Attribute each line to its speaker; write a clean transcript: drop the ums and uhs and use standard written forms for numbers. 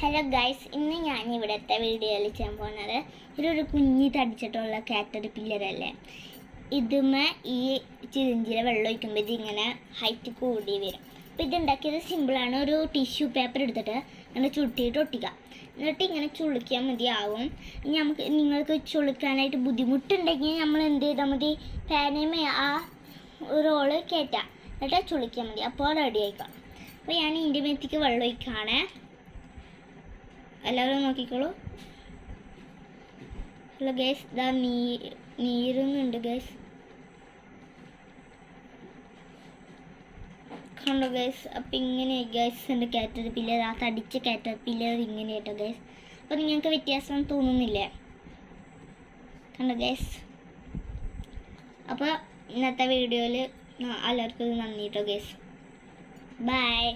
Speaker 1: Hello guys, ഇന്ന് ഞാൻ ഇവിടുത്തെ വീഡിയോയിൽ ചെയ്യാൻ പോകുന്നത് ഇതൊരു കുഞ്ഞി തടിച്ചിട്ടുള്ള കാറ്റർപില്ലറല്ലേ. ഇതുമേ ഈ ചിരിഞ്ചിര വെള്ളം ഒഴിക്കുമ്പോൾ ഇതിങ്ങനെ ഹൈറ്റ് കൂടി വരും. അപ്പോൾ ഇതുണ്ടാക്കിയത് സിമ്പിളാണ്. ഒരു ടിഷ്യൂ പേപ്പർ എടുത്തിട്ട് ഇങ്ങനെ ചുട്ടിയിട്ട് ഒട്ടിക്കുക. എന്നിട്ട് ഇങ്ങനെ ചുളിക്കാൻ മതിയാവും. ഇനി നിങ്ങൾക്ക് ചുളിക്കാനായിട്ട് ബുദ്ധിമുട്ടുണ്ടെങ്കിൽ നമ്മൾ എന്ത് ചെയ്താൽ മതി, പാനമേ ആ റോള് കയറ്റാം, എന്നിട്ട് ചുളിക്കാൻ മതി. അപ്പോൾ റെഡി ആയിക്കോളാം. അപ്പോൾ ഞാൻ ഇതിൻ്റെ മേത്തേക്ക് വെള്ളം ഒഴിക്കുകയാണ്. എല്ലാവരും നോക്കിക്കോളൂ. ഹലോ ഗൈസ്, ഇതാ നീരുന്നുണ്ട് ഗൈസ്, കണ്ടോ ഗൈസ്. അപ്പം ഇങ്ങനെ ഗൈസ് എൻ്റെ കാറ്റർപില്ലർ, ആ തടിച്ച കാറ്റർപില്ലർ ഇങ്ങനെയായിട്ടോ ഗൈസ്. അപ്പോൾ നിങ്ങൾക്ക് വ്യത്യാസം തോന്നുന്നില്ലേ? കണ്ടോ ഗൈസ്. അപ്പോൾ ഇന്നത്തെ വീഡിയോയിൽ എല്ലാവർക്കും നന്ദി കേട്ടോ ഗൈസ്. ബൈ.